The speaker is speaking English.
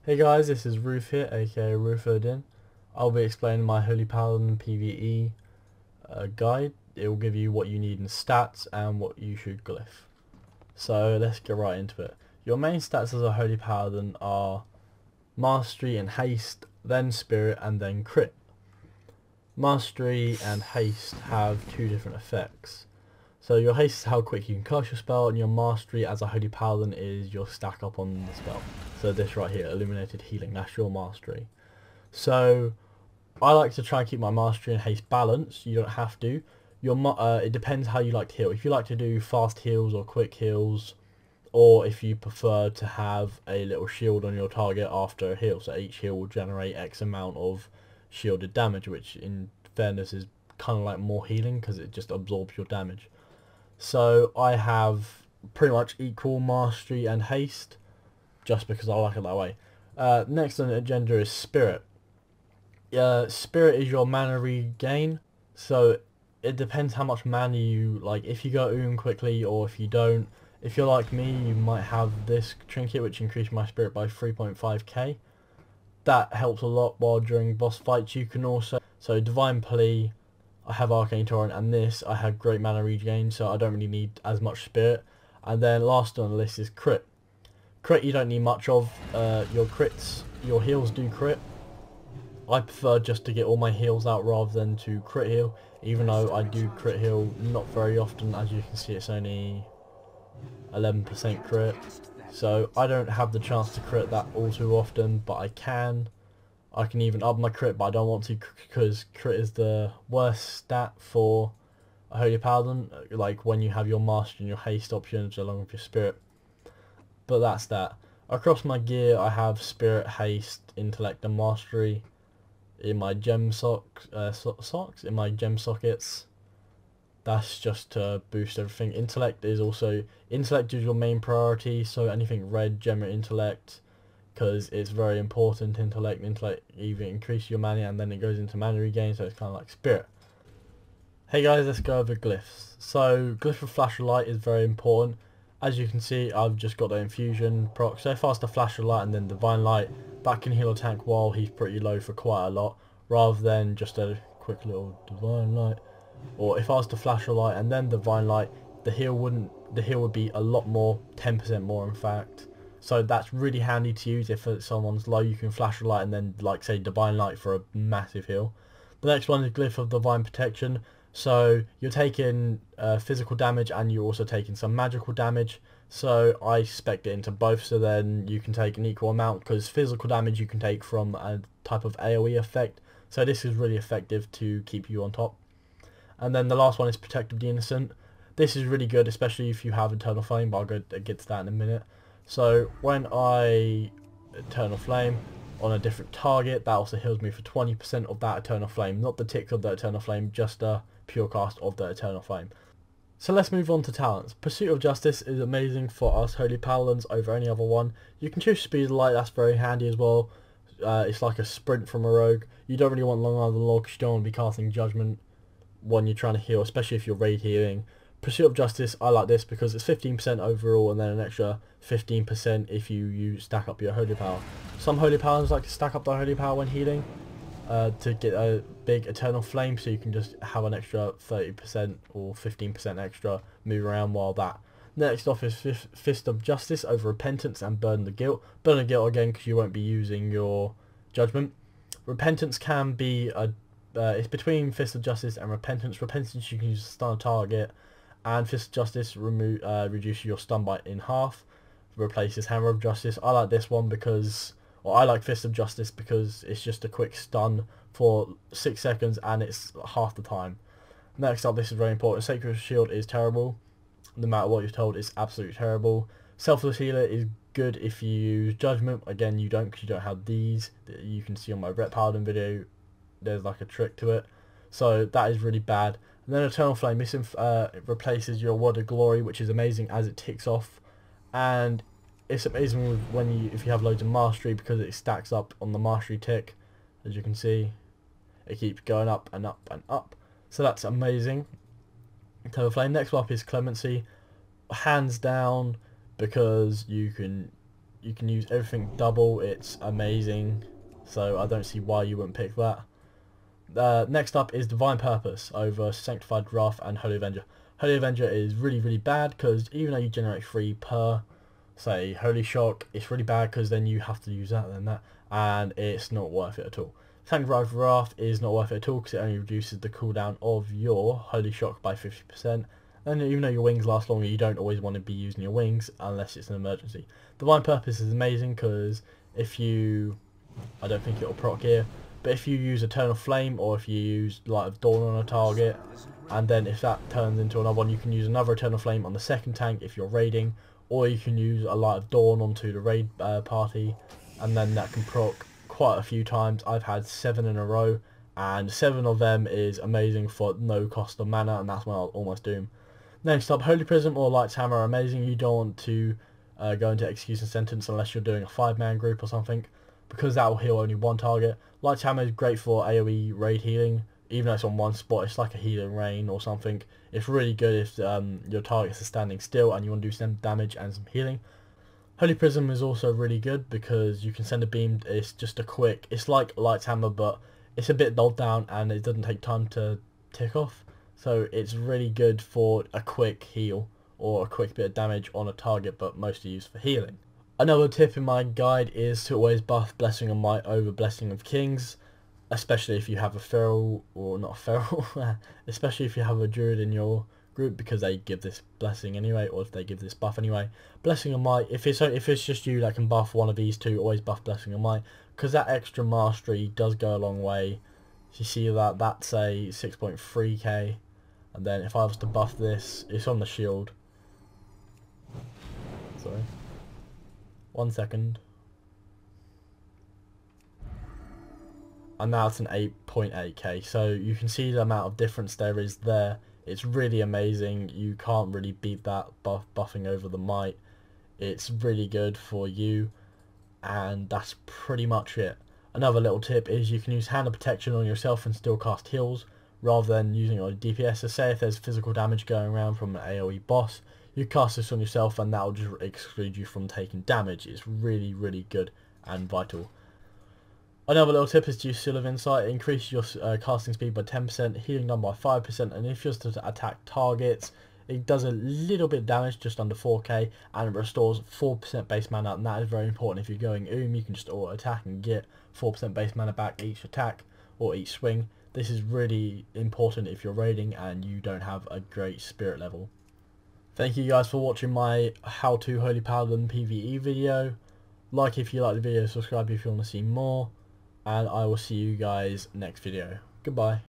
Hey guys, this is Roof here, aka Roof0Din. I'll be explaining my Holy Paladin PvE guide. It will give you what you need in stats and what you should glyph. So let's get right into it. Your main stats as a Holy Paladin are Mastery and Haste, then Spirit, and then Crit. Mastery and Haste have two different effects. So your haste is how quick you can cast your spell, and your mastery as a Holy Paladin is your stack up on the spell. So this right here, Illuminated Healing, that's your mastery. So I like to try and keep my mastery and haste balanced. You don't have to. It depends how you like to heal. If you like to do fast heals or quick heals, or if you prefer to have a little shield on your target after a heal. So each heal will generate X amount of shielded damage, which in fairness is kind of like more healing because it just absorbs your damage. So I have pretty much equal mastery and haste, just because I like it that way. Next on the agenda is Spirit. Spirit is your mana regain, so it depends how much mana you like. If you go quickly or if you don't. If you're like me, you might have this trinket which increased my spirit by 3.5k. That helps a lot while during boss fights. You can also, so Divine Plea, I have Arcane Torrent, and this I have great mana regain, so I don't really need as much spirit. And then last on the list is Crit. Crit you don't need much of. Your heals do crit. I prefer just to get all my heals out rather than to crit heal, even though I do crit heal not very often. As you can see, it's only 11% crit, so I don't have the chance to crit that all too often, but I can. I can even up my crit, but I don't want to because crit is the worst stat for a Holy Paladin, like when you have your mastery and your haste options along with your spirit. But that's that. Across my gear I have spirit, haste, intellect and mastery in my gem in my gem sockets. That's just to boost everything. Intellect is your main priority, so anything red, gem or intellect, because it's very important. Intellect even increase your mana and then it goes into mana regain, so it's kind of like spirit. Hey guys, let's go over glyphs. So glyph of Flash of Light is very important. As you can see, I've just got the infusion proc. So if I was to Flash of Light and then Divine Light, that can heal a tank while he's pretty low for quite a lot, rather than just a quick little Divine Light. Or if I was to Flash of Light and then Divine Light, the heal would be a lot more, 10% more in fact. So that's really handy to use if someone's low. You can Flash of Light and then, like, say, Divine Light for a massive heal. The next one is Glyph of Divine Protection. So you're taking physical damage and you're also taking some magical damage. So I spec'd it into both, so then you can take an equal amount, because physical damage you can take from a type of AoE effect. So this is really effective to keep you on top. And then the last one is Protect of the Innocent. This is really good, especially if you have Eternal Flame, but I'll get to that in a minute. So when I Eternal Flame on a different target, that also heals me for 20% of that Eternal Flame. Not the ticks of the Eternal Flame, just a pure cast of the Eternal Flame. So let's move on to talents. Pursuit of Justice is amazing for us Holy Paladins over any other one. You can choose Speed of Light, that's very handy as well. It's like a sprint from a rogue. You don't really want Long Arms and Law because you don't want to be casting Judgment when you're trying to heal, especially if you're raid healing. Pursuit of Justice, I like this because it's 15% overall and then an extra 15% if you stack up your Holy Power. Some Holy Paladins like to stack up their Holy Power when healing to get a big Eternal Flame, so you can just have an extra 30% or 15% extra move around while that. Next off is Fist of Justice over Repentance and Burden of Guilt. Burden of Guilt again because you won't be using your Judgment. Repentance can be it's between Fist of Justice and Repentance. Repentance you can use to stun a target, and Fist of Justice reduces your stun by in half, replaces Hammer of Justice. I like this one because, I like Fist of Justice because it's just a quick stun for 6 seconds and it's half the time. Next up, this is very important, Sacred Shield is terrible. No matter what you're told, it's absolutely terrible. Selfless Healer is good if you use Judgment. Again, you don't because you don't have these. You can see on my Ret Paladin video, there's like a trick to it, so that is really bad. And then Eternal Flame, this replaces your Word of Glory, which is amazing as it ticks off, and it's amazing if you have loads of mastery because it stacks up on the mastery tick. As you can see, it keeps going up and up and up, so that's amazing. Eternal Flame. Next up is Clemency, hands down, because you can You can use everything double. It's amazing. So I don't see why you wouldn't pick that. Next up is Divine Purpose over Sanctified Wrath and Holy Avenger. Holy Avenger is really bad because even though you generate 3 per, say, Holy Shock, it's really bad because then you have to use that and that, and it's not worth it at all. Sanctified Wrath is not worth it at all because it only reduces the cooldown of your Holy Shock by 50%. And even though your wings last longer, you don't always want to be using your wings unless it's an emergency. Divine Purpose is amazing because if you, I don't think it'll proc here, but if you use Eternal Flame or if you use Light of Dawn on a target, and then if that turns into another one, you can use another Eternal Flame on the second tank if you're raiding, or you can use a Light of Dawn onto the raid party, and then that can proc quite a few times. I've had 7 in a row, and 7 of them is amazing for no cost of mana, and that's when I'll almost doom. Next up, Holy Prism or Light's Hammer are amazing. You don't want to go into Execution Sentence unless you're doing a 5-man group or something, because that will heal only one target. Light's Hammer is great for AoE raid healing, even though it's on one spot. It's like a healing rain or something. It's really good if your targets are standing still and you want to do some damage and some healing. Holy Prism is also really good because you can send a beam. It's just a quick, it's like Light's Hammer, but it's a bit dulled down and it doesn't take time to tick off. So it's really good for a quick heal or a quick bit of damage on a target, but mostly used for healing. Another tip in my guide is to always buff Blessing of Might over Blessing of Kings, especially if you have a feral, or not a feral, especially if you have a druid in your group, because they give this blessing anyway, or if they give this buff anyway. Blessing of Might, if it's just you that can buff one of these two, always buff Blessing of Might, because that extra mastery does go a long way. So you see that, that's a 6.3k, and then if I was to buff this, it's on the shield. Sorry. 1 second. And now it's an 8.8k, so you can see the amount of difference there is there. It's really amazing. You can't really beat that buffing over the might. It's really good for you, and that's pretty much it. Another little tip is you can use Hand of Protection on yourself and still cast heals rather than using it on DPS. So say if there's physical damage going around from an AoE boss, you cast this on yourself and that will just exclude you from taking damage. It's really good and vital. Another little tip is to use Seal of Insight. It increases your casting speed by 10%, healing done by 5%, and if you're to attack targets, it does a little bit of damage, just under 4k, and it restores 4% base mana, and that is very important. If you're going you can just auto attack and get 4% base mana back each attack or each swing. This is really important if you're raiding and you don't have a great spirit level. Thank you guys for watching my How to Holy Paladin PvE video. Like if you like the video, subscribe if you want to see more. And I will see you guys next video. Goodbye.